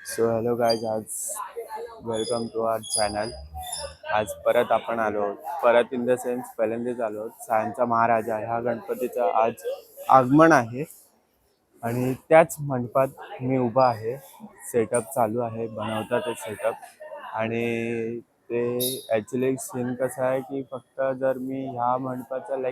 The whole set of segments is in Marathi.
सो हॅलो गाईज, आज वेलकम टू आवर चॅनल. आज परत आपण आलो आहोत. परत इन द सेन्स पहिल्यांदाच आलो आहोत. सायनचा महाराजा ह्या गणपतीचं आज आगमन आहे आणि त्याच मंडपात मी उभा आहे. सेटअप चालू आहे, बनवतात ते सेटअप. आणि ते ॲक्च्युली सीन कसं आहे की फक्त जर मी ह्या मंडपाचा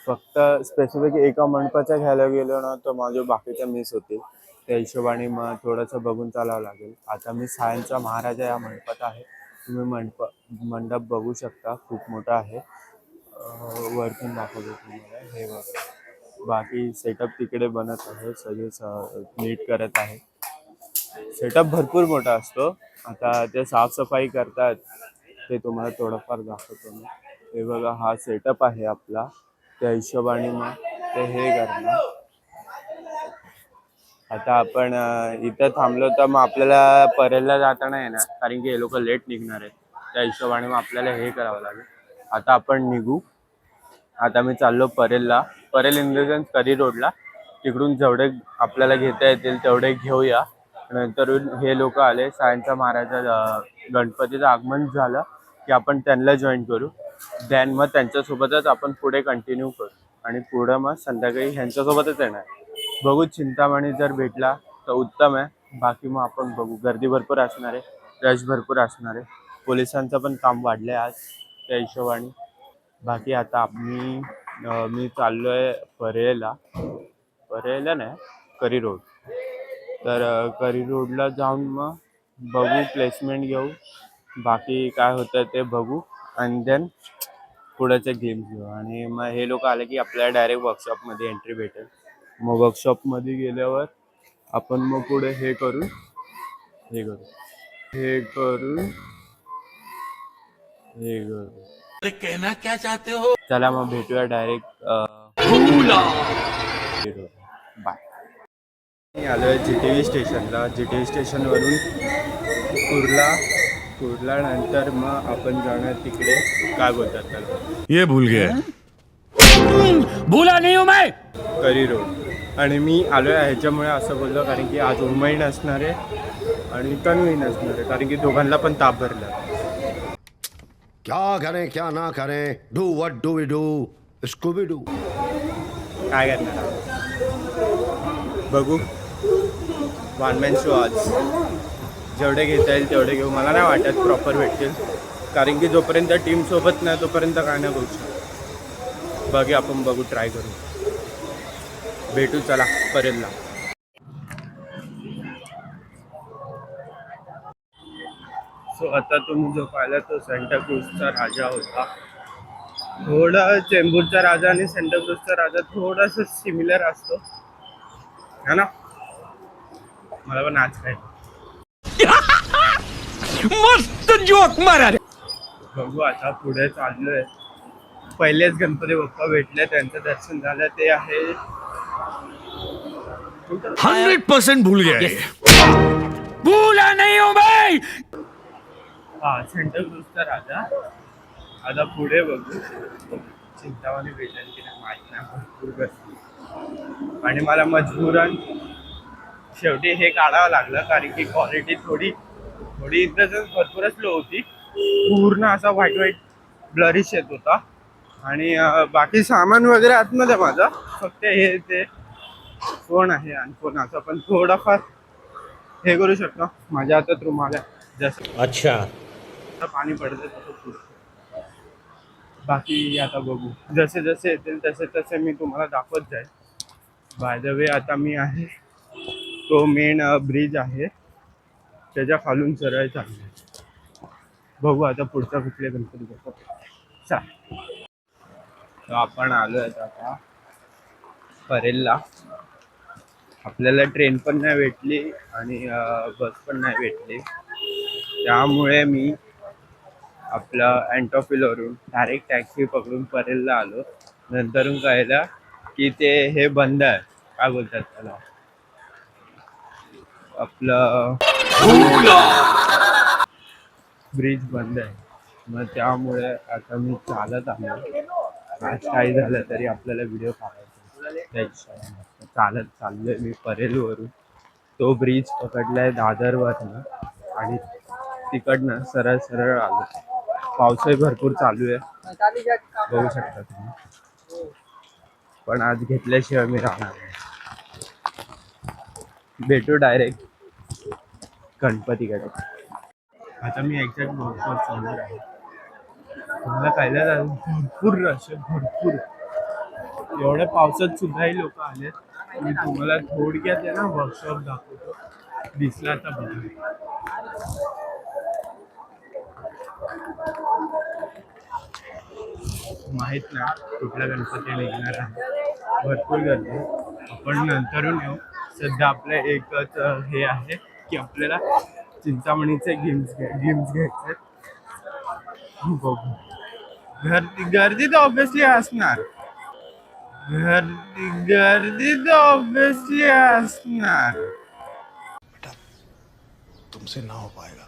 फक्त स्पेसिफिक एका मंडपाचा घ्यायला गेलो ना तर माझे बाकीच्या मिस होतील. त्या हिशोबाने मग थोडंसं बघून चालावं लागेल. आता मी सायनचा महाराजा या मंडपात आहे. तुम्ही मंडप बघू शकता, खूप मोठा आहे. वरतून दाखवतो तुम्हाला, हे बघा. बाकी सेटअप तिकडे बनत आहे, सगळे नीट करत आहे. सेटअप भरपूर मोठा असतो. आता ते साफसफाई करतात, ते तुम्हाला थोडंफार दाखवतो मी. हे बघा, हा सेटअप आहे आपला. त्या हिशोबाने मग ते हे करणार. आता आपण इथं थांबलो तर मग आपल्याला परेलला जाता नाही येणार, कारण की हे लोक लेट निघणार आहेत. त्या हिशोबाने मग आपल्याला हे करावं लागेल. आता आपण निघू. आता मी चाललो परेलला. परेल इन द सेन्स करी रोडला. तिकडून जेवढे आपल्याला घेता येतील तेवढे घेऊया. नंतर हे लोक आले, सायनचा महाराजा गणपतीचं आगमन झालं की आपण त्यांना जॉईन करू. दॅन मग त्यांच्यासोबतच आपण पुढे कंटिन्यू करू आणि पुढं मग संध्याकाळी ह्यांच्यासोबतच येणार. बघू, चिंतामणी जर भेटला तर उत्तम आहे. बाकी मग आपण बघू. गर्दी भरपूर असणार आहे, रश भरपूर असणार आहे. पोलिसांचं पण काम वाढलं आहे आज, त्या हिशोबाने. बाकी आता मी चाललो आहे परेलला नाही, करी रोड. तर करी रोडला जाऊन मग बघू, प्लेसमेंट घेऊ. बाकी काय होतं ते बघू आणि देन पुढचे गेम्स घेऊ. आणि मग हे लोक आले की आपल्याला डायरेक्ट वर्कशॉपमध्ये एंट्री भेटेल. मग वर्कशॉपमध्ये गेल्यावर आपण मग पुढे हे करू. कहना क्या चाहते हो? चला मग भेटूया डायरेक्ट. बाय. मी आलो आहे GTV स्टेशनला. GTV स्टेशनवरून कुर्ला नंतर मग आपण जाणार तिकडे, काय बोलतात त्याला, ये भूल गया भूला नहीं हूं मैं. करी रोड. आणि मी आलो आहे ह्याच्यामुळे असं बोललो कारण की आज उमई नसणार आहे आणि तन्वी नसणार आहे, कारण की दोघांना पण ताप भरला. क्या करें क्या ना करें, do what do we do, Scooby Doo. काय करणार बघू. वन मॅन शो आज. जेवढे घेता येईल तेवढे घेऊ. मला नाही वाटत प्रॉपर भेटतील, कारण की जोपर्यंत टीम सोबत नाही तोपर्यंत काय नाही बघू शकतो. बघू, आपण बघू, ट्राय करू. भेटू, चला परेलला. सो आता तुम्ही जो पाहिला तो सेंटा क्रूजचा राजा होता. थोडा चेंबूरचा राजा आणि सेंटा क्रूजचा राजा थोडासा सिमिलर असतो, है ना. मला पण आज काय मस्त जोक मारा. बघू, आता पुढे चाललोय. पहिलेच गणपती बाप्पा भेटले, त्यांचं दर्शन झालं. ते आहे 100% भूल गया ये. भूला नहीं हूं मैं. हा, सेंटा क्रूजचा राजा. आता पुढे बघू. चिंतामणी भेटेल की नाही माहीत नाही, भरपूर गर्दी. आणि मला मजबूरन शेवटी हे काढावं लागलं, कारण की क्वालिटी थोडी इंटरेस्ट भरपूरच लो होती. पूर्ण असा व्हाईट ब्लरिश येत होता. आणि बाकी सामान वगैरे आतमध्ये माझा, फक्त हे ते फोन आहे आणि फोनाचा पण थोडाफार हे करू शकतो. माझ्या हातात रुमाल आहे, जसं अच्छा पाणी पडतं तसं पुढचं. बाकी आता बघू, जसे जसे येतील तसे तसे मी तुम्हाला दाखवत जाईल. बाय द वे, आता मी आहे तो मेन ब्रिज आहे, त्याच्या खालून सरळ चालले. बघू आता पुढचा कुठले गणपती बघतो. तर आपण आलो आहे आता परेलला. आपल्याला ट्रेन पण नाही भेटली आणि बस पण नाही भेटली, त्यामुळे मी आपलं अँटॉफिलवरून डायरेक्ट टॅक्सी पकडून परेलला आलो. नंतरून कळलं की ते हे बंद आहे, काय बोलतात त्याला, आपलं ब्रिज बंद आहे. मग त्यामुळे आता मी चालत आलो. आज काही झालं तरी आपल्याला व्हिडिओ काढायचा, चालत चाललोय मी परेलवरून. तो ब्रिज पकडलाय दादरवरनं आणि तिकडनं सरळ सरळ आलो. पावसाही भरपूर चालू आहे, बघू शकता तुम्ही. पण आज घेतल्याशिवाय मी राहणार नाही. भेटू डायरेक्ट गणपतीकडे. आता मी एक्झॅक्ट बॉक्सवर समोर आहे. तुम्हाला पाहिलं जाईल भरपूर रश आहे, भरपूर. एवढ्या पावसात सुद्धाही लोक आलेत. मी तुम्हाला थोडक्यात आहे ना वर्कशॉप दाखवतो, दिसला तर बघा. माहित नाही कुठला गणपती निघणार आहे, भरपूर गर्दी. आपण नंतरून येऊ. सध्या आपलं एकच हे आहे की आपल्याला चिंतामणीचे गेम्स घ्यायचे. बघू. गर्दी तर ऑब्विसली असणार, गर्दी तर ऑब्विसली असणार. तुमसे ना हो पाएगा.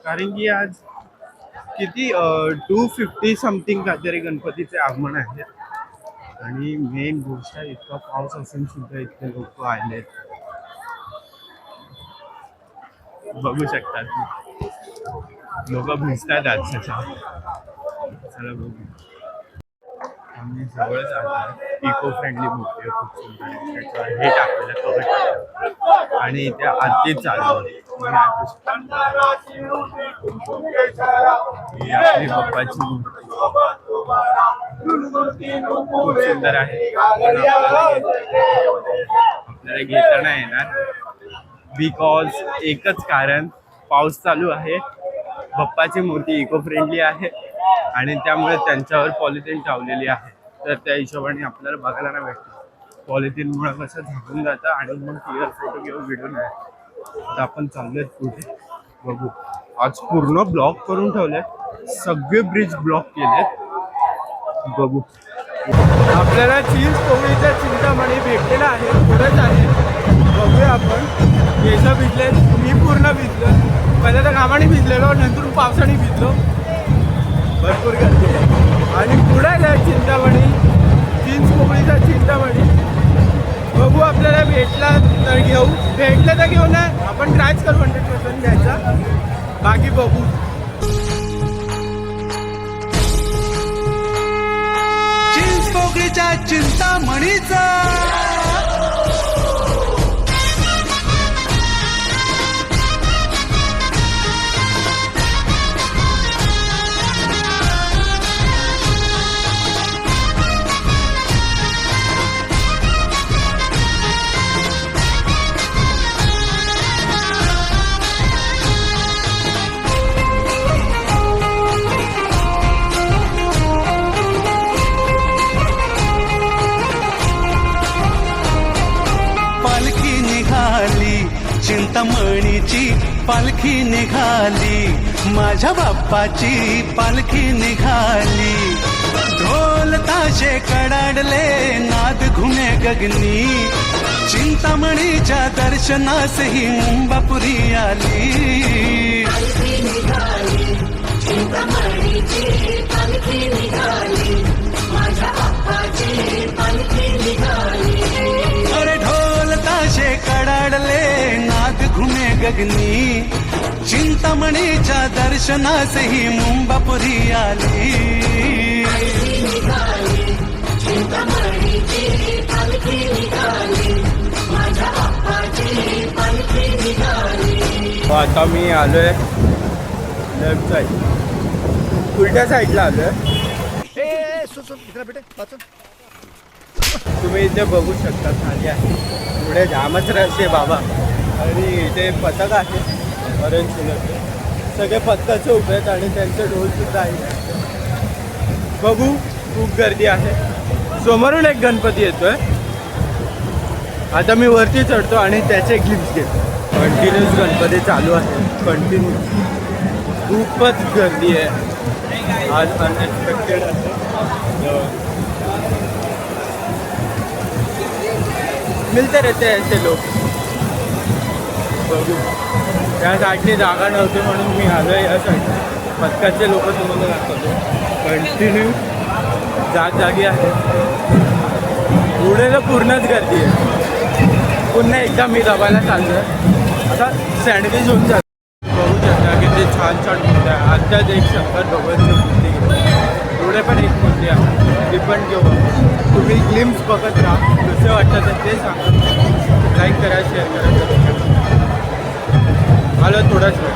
कारण की आज किती 250 समथिंग काहीतरी गणपतीचे आगमन आहे. आणि मेन गोष्ट इतका पाऊस असून सुद्धा इतके लोक आलेत, बघू शकतात. लोक भिजतात अक्षरशः. चला बघू. आम्ही जवळच आलो. इको फ्रेंडली मूर्ती आहे, खूप सुंदर आहे. त्याच्यावर हे टाकलेलं कवर टाकलं आणि इथे आरती चालू आहे. ही आपली बाप्पाची मूर्ती खूप सुंदर आहे. आपल्याला घेता येणार बिकॉज एकच कारण, पाऊस चालू आहे. बाप्पाची मूर्ती इको फ्रेंडली आहे आणि त्यामुळे त्यांच्यावर पॉलिथिन टावलेली आहे. तर त्या हिशोबाने आपल्याला बघायला नाही भेटतं. पॉलिथिनमुळे कसं झाकून जातं आणि मग क्लिअर फोटो घेऊन व्हिडिओ नाही. तर आपण चाललोय पुढे, बघू. आज पूर्ण ब्लॉक करून ठेवले, सगळे ब्रिज ब्लॉक केलेत. बघू. आपल्याला चीज पोळीचा चिंतामणी भेटलेला आहे, पुढंच आहे. बघूया आपण. केस भिजले, मी पूर्ण भिजलो. पहिल्या तर घामाने भिजलेलो, नंतर पावसाने भिजलो. भरपूर गर्दी आहे आणि पुढे आहे चिंतामणी, चीज पोळीचा चिंतामणी. बघू आपल्याला भेटला तर घेऊ, भेटलं तर घेऊ. ना आपण ट्रायच करू 100% घ्यायचा, बाकी बघू. चिंचपोकळीच्या चिंतामणीचा चिंतामणीची पालखी निघाली, माझ्या बाप्पाची पालखी निघाली. ढोल ताशे कडाडले, नाद घुमे गगनी, चिंतामणीच्या दर्शनास ही मुंबापुरी आली. चिंतामणीची पालखी निघाली, माझ्या बाप्पाची पालखी निघाली. अरे ढोल ताशे कडाडले, नाद घुमे गगनी, चिंतामणीच्या दर्शनास ही मुंबापुरी आली. चिंतामणीची पालखी निघाली, माझ्या बाप्पाची पालखी निघाली. आता मी आलोय लेफ्ट साईड, उलट्या साईडला आलोय. तुम्ही इथे बघू शकता, खाली आहे पुढे जामच रश आहे बाबा. आणि इथे पथक आहे ऑरेंज कलरचे, सगळे पथकाचे उभे आहेत आणि त्यांचे ढोल सुद्धा आहे. बघू, खूप गर्दी आहे. समोरून एक गणपती येतोय. आता मी वरती चढतो आणि त्याचे ग्लिम्स घेतो. कंटिन्यूस गणपती चालू आहे, कंटिन्यूस. खूपच गर्दी आहे आज, अनएक्सपेक्टेड आहे. मिलते रहते ऐसे लोक. बघू, त्या साईडने जागा नव्हती म्हणून मी आलो या साईड. पथकाचे लोक तुम्हाला दाखवतो, कंटिन्यू जागी आहे. पुढे तर पूर्णच गर्दी आहे. पुन्हा एकदा मी दबायला चाललो आता सँडविच होऊन जातं. बघू शकता की ते छान छान मूर्ती आहे. आत्ताच एक शंकर भगवानची मूर्ती घेतली, पुढे पण एक मूर्ती आहे, ती पण घेऊ. तुम्ही ग्लिम्स बघत राहा, कसं वाटतं तर ते सांगा. लाईक करा, शेअर करा. मला थोडाच वेळ.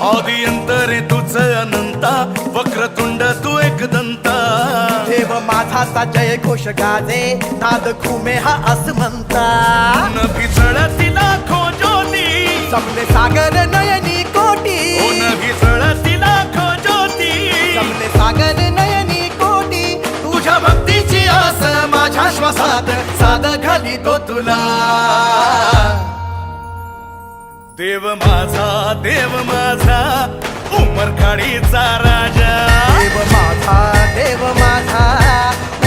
आदि अंतरे तुझ अनंता, वक्रतुंड तू एकदंता. देव माझाचा जय घोष गाजे, नाद घुमे हा अस म्हणता. न पिसळती लाखो ज्योती, समले सागर नयनी कोटी. न पिसळती लाखो ज्योती, समले सागर नयनी कोटी. तुझ्या भक्तीची आस माझ्या श्वासात साद घाली तो तुला. देव माझा उमरखाडीचा राजा. देव माझा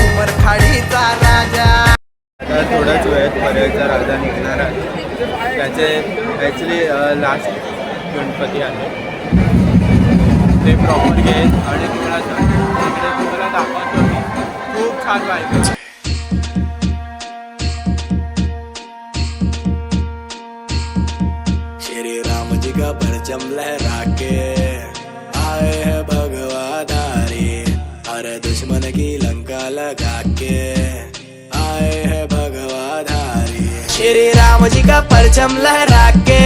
उमरखाडीचा राजा. आता थोड्याच वेळात पर्यायचा राजा निघणार आहे. त्याचे ॲक्च्युली लास्ट गणपती आहे ते प्रॉफिट घेईल आणि तुम्हाला दाखवतो मी. खूप छान वाटतं. श्री राम जी का परचम लहरा के आए हैं भगवाधारी. अरे दुश्मन की लंका लगा के आए हैं भगवाधारी. श्री राम जी का परचम लहरा के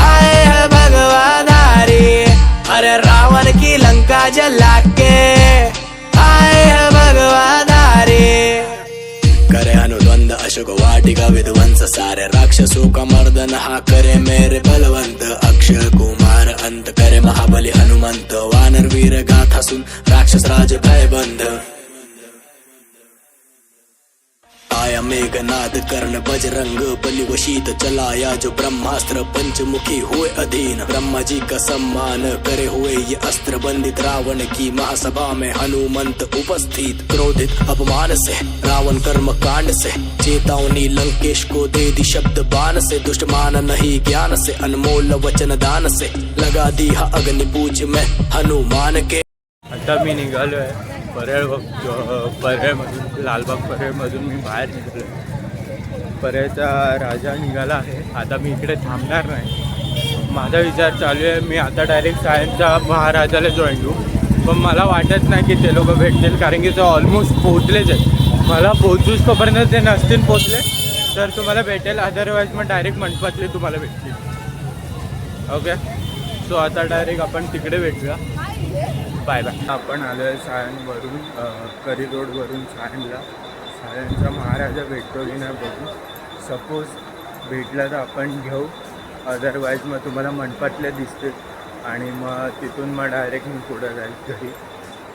आए हैं भगवाधारी. अरे रावण की लंका जला के आए हैं भगवाधारी. करे अनुद्वंद अशोक वाटिका विध्वंस. सारे राक्षसों का मर्दन हा करे मेरे बलवंत. अक्षय कुमार अंत करे महाबली हनुमंत. वानर वीर गाथा सुन राक्षस राज भय बंध. आया मेघनाद कर्ण बजरंग बलि वशीत चलाया जो ब्रह्मास्त्र. पंचमुखी हुए अधीन ब्रह्मा जी का सम्मान करे हुए ये अस्त्र बंदित. रावण की महासभा में हनुमंत उपस्थित. क्रोधित अपमान से रावण कर्म कांड से चेतावनी लंकेश को दे दी शब्द बाण से. दुष्ट मान नहीं ज्ञान से अनमोल वचन दान से. लगा दी हा अग्नि पूज में हनुमान के. आता मी निघालो आहे परळमधून, लालबाग परळमधून मी बाहेर निघालो आहे. परळचा राजा निघाला आहे. आता मी इकडे थांबणार नाही. माझा विचार चालू आहे मी आता डायरेक्ट सायन्सच्या महाराजाला जॉईन करू. पण मला वाटत नाही की ते लोक भेटतील, कारण की ते ऑलमोस्ट पोचलेच आहेत. मला पोचूच तोपर्यंत ते नसतील पोचले तर तुम्हाला भेटेल, अदरवाईज मग डायरेक्ट मंडपातले तुम्हाला भेटतील. ओके, सो आता डायरेक्ट आपण तिकडे भेटूया. Bye bye. आपण आलो आहे सायनवरून, करी रोडवरून सायनला. सायनचा महाराजा भेटतो की नाही बघू. सपोज भेटला तर आपण घेऊ, अदरवाईज मग तुम्हाला मंडपातले दिसतील आणि मग तिथून मग डायरेक्ट मी पुढं जाईल घरी.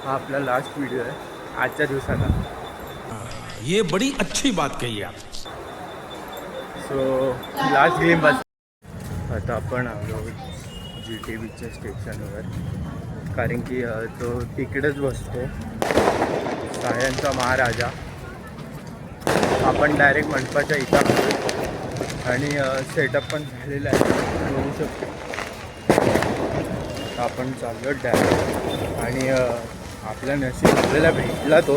हा आपला लास्ट व्हिडिओ आहे आजच्या दिवसाला. ये बड़ी अच्छी बात कही आप. सो लास्ट गेम बस. आता आपण आलो GTVच्या स्टेशनवर, कारण की तो तिकडेच बसतो सायनचा महाराजा. आपण डायरेक्ट मंडपाच्या इथं आलो आणि सेटअप पण झालेला आहे बघू शकतो. आपण चाललो डायरेक्ट आणि आपल्या नशीब आपल्याला भेटला तो.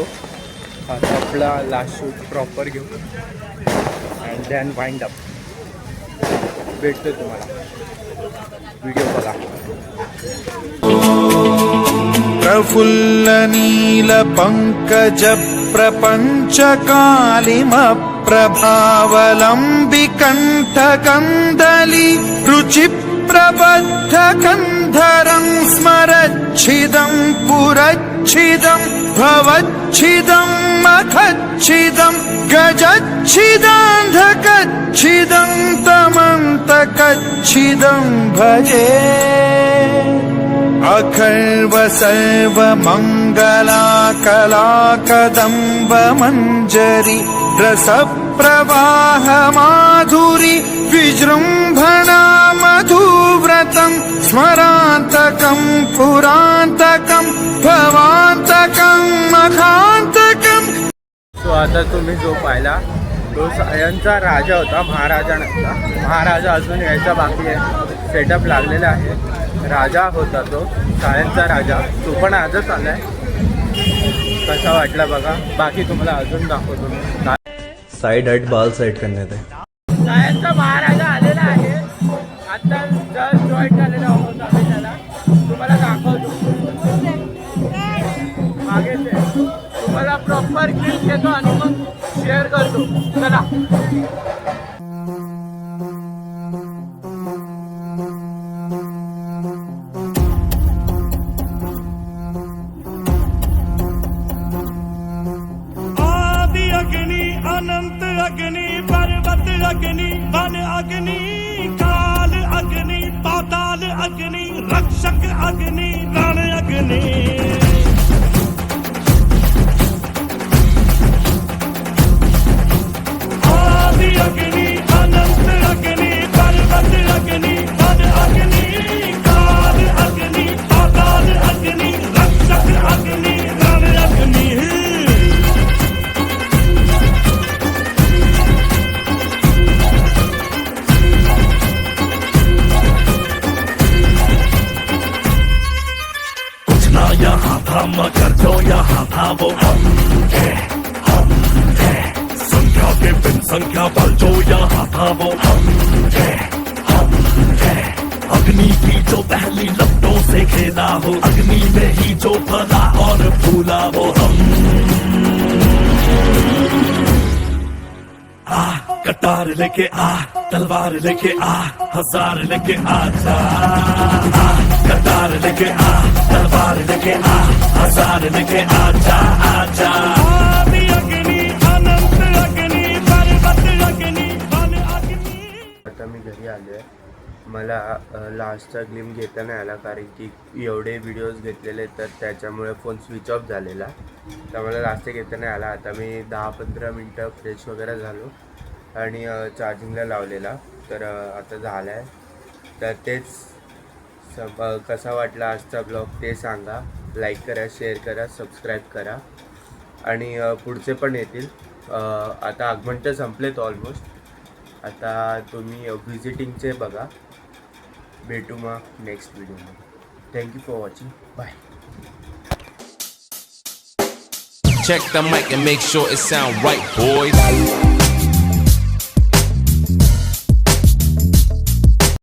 आता आपला लास्ट शूट प्रॉपर घेऊ अँड दॅन वाइंड अप. भेटतो तुम्हाला, व्हिडिओ बघा. प्रफुल्ल नील पंकज प्रपंच कालिम प्रभावलंबि कंठ कंदली रुचि प्रबद्ध कंधरं स्मरच्छिदं पुरच्छिदं भवच्छिदं मखच्छिदं गजच्छिदान्धकच्छिदं तमन्तकच्छिदं भजे. अखर्व सर्व मंगला कला कदम्ब मंजरी रस प्रवाह माधुरी विजृंभणा मधु सुव्रतं स्मरान्तकं पुरान्तकं भवान्तकं मखान्तकं. सो आता तुम्ही जो पाहिला तो सायनचा राजा होता, महाराजा नसता. महाराजा अजून यायचा बाकी आहे, सेटअप लागलेला आहे. राजा होता तो सायनचा राजा, तो पण आजच आलाय. कसा वाटला बघा, बाकी तुम्हाला अजून दाखवतो मी. साइड हट बाल सेट करने थे. सायनचा महाराजा आलेला आहे, आता जस्ट जॉईन झालेला आहोत आम्ही त्याला. तुम्हाला दाखवतो मागे ते तुम्हाला प्रॉपर क्लिप घेतो आणि मग शेअर करतो. चला. आदि अग्नि अनंत अग्नि पर्वत अग्नि वन अग्नि काल अग्नि पाताल अग्नि रक्षक अग्नि रण अग्नि. आदि अग्नि अनंत अग्नि पर्वत अग्नि वन अग्नि काल अग्नि पाताल अग्नि रक्षक अग्नि रण अग्नि. यहाँ था मगर जो यहाँ था वो हम है. संख्या के बिन संख्या बल जो यहाँ था वो हम है. अग्नि की जो पहली लपटों से खेला हो, अग्नि में ही जो फला और फूला वो हम. आ कटार लेके आ, तलवार लेके आ, हजार लेके आ जा. कटार लेके आ, तलवार लेके आ, हजार लेके आ जा, आ जा. आदि अग्नि अनंत अग्नि पर्वत अग्नि वन अग्नि. आता मी घरी आलो आहे. मला लास्टचा ग्लिम घेता नाही आला, कारण की एवढे व्हिडिओज घेतलेले तर त्याच्यामुळे फोन स्विच ऑफ झालेला, तर मला लास्ट घेता नाही आला. आता मी 10-15 मिनटं फ्रेश वगैरे झालो आणि चार्जिंगला लावलेला, तर आता झाला आहे. तर तेच कसा वाटला आजचा ब्लॉग ते सांगा. लाईक करा, शेअर करा, सबस्क्राईब करा आणि पुढचे पण येतील. आता आगमन तर संपलेत ऑलमोस्ट. आता तुम्ही व्हिजिटिंगचे बघा. भेटू मग नेक्स्ट व्हिडिओमध्ये. Thank you for watching. Bye. Check the mic and make sure it sound right, boys.